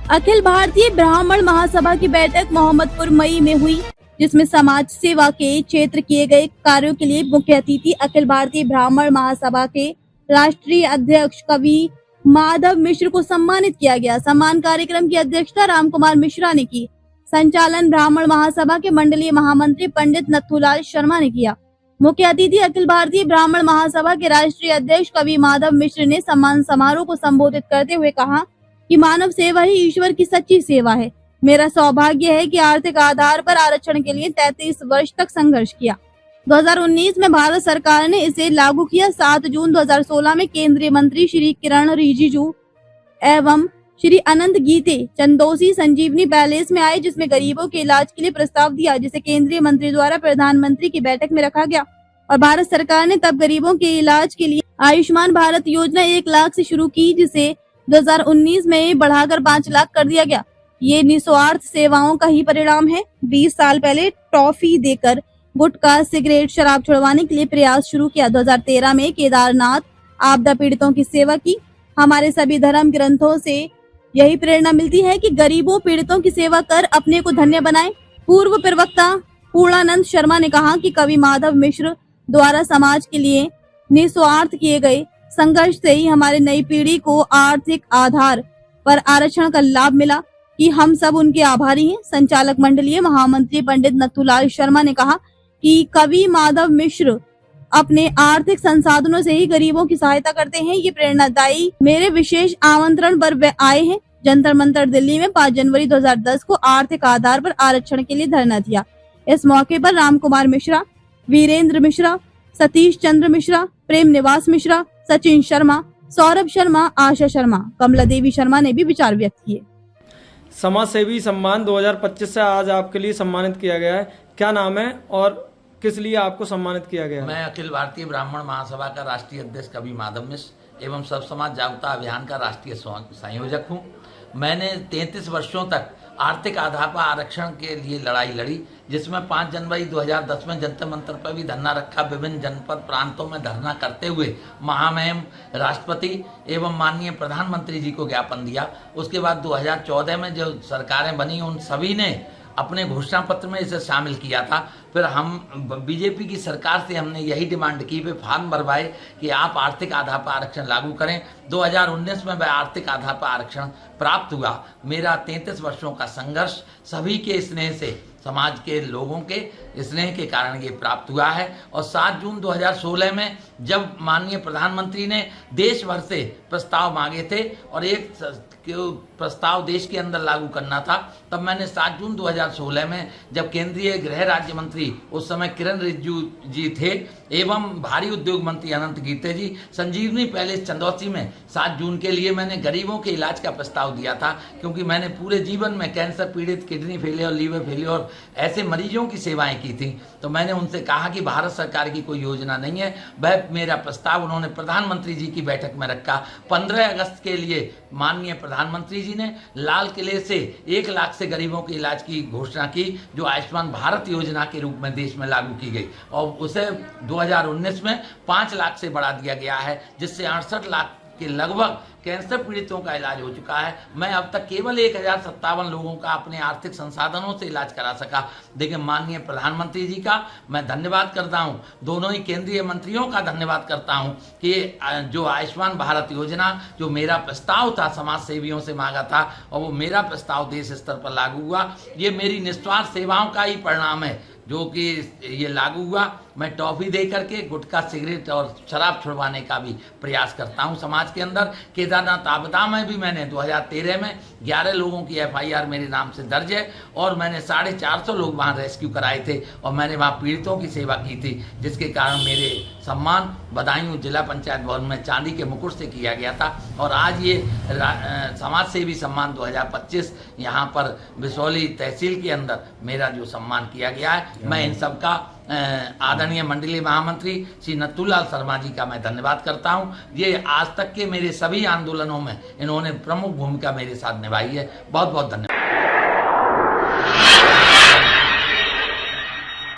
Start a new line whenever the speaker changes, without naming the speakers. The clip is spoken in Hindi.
अखिल भारतीय ब्राह्मण महासभा की बैठक मोहम्मदपुर मई में हुई, जिसमें समाज सेवा के क्षेत्र किए गए कार्यों के लिए मुख्य अतिथि अखिल भारतीय ब्राह्मण महासभा के राष्ट्रीय अध्यक्ष कवि माधव मिश्र को सम्मानित किया गया। सम्मान कार्यक्रम की अध्यक्षता रामकुमार मिश्रा ने की। संचालन ब्राह्मण महासभा के मंडलीय महामंत्री पंडित नथुलाल शर्मा ने किया। मुख्य अतिथि अखिल भारतीय ब्राह्मण महासभा के राष्ट्रीय अध्यक्ष कवि माधव मिश्र ने सम्मान समारोह को संबोधित करते हुए कहा कि मानव सेवा ही ईश्वर की सच्ची सेवा है। मेरा सौभाग्य है कि आर्थिक आधार पर आरक्षण के लिए 33 वर्ष तक संघर्ष किया। 2019 में भारत सरकार ने इसे लागू किया। 7 जून 2016 में केंद्रीय मंत्री श्री किरण रिजिजू एवं श्री अनंत गीते चंदोसी संजीवनी पैलेस में आए, जिसमें गरीबों के इलाज के लिए प्रस्ताव दिया, जिसे केंद्रीय मंत्री द्वारा प्रधानमंत्री की बैठक में रखा गया और भारत सरकार ने तब गरीबों के इलाज के लिए आयुष्मान भारत योजना 1 लाख से शुरू की, जिसे 2019 में बढ़ाकर 5 लाख कर दिया गया। ये निस्वार्थ सेवाओं का ही परिणाम है। 20 साल पहले टॉफी देकर गुटखा, सिगरेट, शराब छुड़वाने के लिए प्रयास शुरू किया। 2013 में केदारनाथ आपदा पीड़ितों की सेवा की। हमारे सभी धर्म ग्रंथों से यही प्रेरणा मिलती है कि गरीबों पीड़ितों की सेवा कर अपने को धन्य बनाएं। पूर्व प्रवक्ता पूर्णानंद शर्मा ने कहा कि कवि माधव मिश्र द्वारा समाज के लिए निस्वार्थ किए गए संघर्ष से ही हमारे नई पीढ़ी को आर्थिक आधार पर आरक्षण का लाभ मिला, कि हम सब उनके आभारी हैं। संचालक मंडलीय महामंत्री पंडित नथुलाल शर्मा ने कहा कि कवि माधव मिश्र अपने आर्थिक संसाधनों से ही गरीबों की सहायता करते हैं। ये प्रेरणादायी मेरे विशेष आमंत्रण पर वे आए हैं। जंतर मंतर दिल्ली में 5 जनवरी 2010 को आर्थिक आधार पर आरक्षण के लिए धरना दिया। इस मौके पर रामकुमार मिश्रा, वीरेंद्र मिश्रा, सतीश चंद्र मिश्रा, प्रेम निवास मिश्रा, सचिन शर्मा, सौरभ शर्मा, आशा शर्मा, कमला देवी शर्मा ने भी विचार व्यक्त किए।
समाज सेवी सम्मान 2025 से आज आपके लिए सम्मानित किया गया है। क्या नाम है और किस लिए आपको सम्मानित किया गया है?
मैं अखिल भारतीय ब्राह्मण महासभा का राष्ट्रीय अध्यक्ष कवि माधव मिश्र एवं सब समाज जागरूकता अभियान का राष्ट्रीय संयोजक हूँ। मैंने 33 वर्षों तक आर्थिक आधार पर आरक्षण के लिए लड़ाई लड़ी, जिसमें 5 जनवरी 2010 में जंतर मंतर पर भी धरना रखा। विभिन्न जनपद प्रांतों में धरना करते हुए महामहिम राष्ट्रपति एवं माननीय प्रधानमंत्री जी को ज्ञापन दिया। उसके बाद 2014 में जो सरकारें बनी उन सभी ने अपने घोषणा पत्र में इसे शामिल किया था। फिर हम बीजेपी की सरकार से हमने यही डिमांड की, वे फॉर्म भरवाए कि आप आर्थिक आधार पर आरक्षण लागू करें। 2019 में वह आर्थिक आधार पर आरक्षण प्राप्त हुआ। मेरा 33 वर्षों का संघर्ष सभी के स्नेह से, समाज के लोगों के स्नेह के कारण ये प्राप्त हुआ है। और 7 जून 2016 में जब माननीय प्रधानमंत्री ने देश भर से प्रस्ताव मांगे थे और एक प्रस्ताव देश के अंदर लागू करना था, तब मैंने 7 जून 2016 में जब केंद्रीय गृह राज्य मंत्री उस समय किरण रिजिजू जी थे एवं भारी उद्योग मंत्री अनंत गीते जी संजीवनी पैलेस चंदौसी में 7 जून के लिए मैंने गरीबों के इलाज का प्रस्ताव दिया था, क्योंकि मैंने पूरे जीवन में कैंसर पीड़ित, किडनी फेलियर, लीवर फेलियर ऐसे मरीजों की सेवाएं की थी। तो मैंने उनसे कहा कि भारत सरकार की कोई योजना नहीं है। वह मेरा प्रस्ताव उन्होंने प्रधानमंत्री जी की बैठक में रखा। 15 अगस्त के लिए माननीय प्रधानमंत्री जी ने लाल किले से 1 लाख से गरीबों के इलाज की घोषणा की, जो आयुष्मान भारत योजना के रूप में देश में लागू की गई और उसे 2019 में 5 लाख से बढ़ा दिया गया है, जिससे 68 लाख के लगभग कैंसर पीड़ितों का इलाज हो चुका है। मैं अब तक केवल 1057 लोगों का अपने आर्थिक संसाधनों से इलाज करा सका। देखिए, माननीय प्रधानमंत्री जी का मैं धन्यवाद करता हूं, दोनों ही केंद्रीय मंत्रियों का धन्यवाद करता हूं कि जो आयुष्मान भारत योजना, जो मेरा प्रस्ताव था, समाज सेवियों से मांगा था और वो मेरा प्रस्ताव देश स्तर पर लागू हुआ। ये मेरी निस्वार्थ सेवाओं का ही परिणाम है जो कि ये लागू हुआ। मैं टॉफी दे करके गुटखा, सिगरेट और शराब छुड़वाने का भी प्रयास करता हूं समाज के अंदर। केदारनाथ आपदा में भी मैंने 2013 में 11 लोगों की FIR मेरे नाम से दर्ज है और मैंने 450 लोग वहां रेस्क्यू कराए थे और मैंने वहां पीड़ितों की सेवा की थी, जिसके कारण मेरे सम्मान बदायूं जिला पंचायत भवन में चांदी के मुकुट से किया गया था। और आज ये समाज सेवी सम्मान 2025 यहाँ पर बिसौली तहसील के अंदर मेरा जो सम्मान किया गया है, मैं इन सब का आदरणीय मंडलीय महामंत्री श्री नथुलाल शर्मा जी का मैं धन्यवाद करता हूं। ये आज तक के मेरे सभी आंदोलनों में इन्होंने प्रमुख भूमिका मेरे साथ निभाई है। बहुत बहुत धन्यवाद।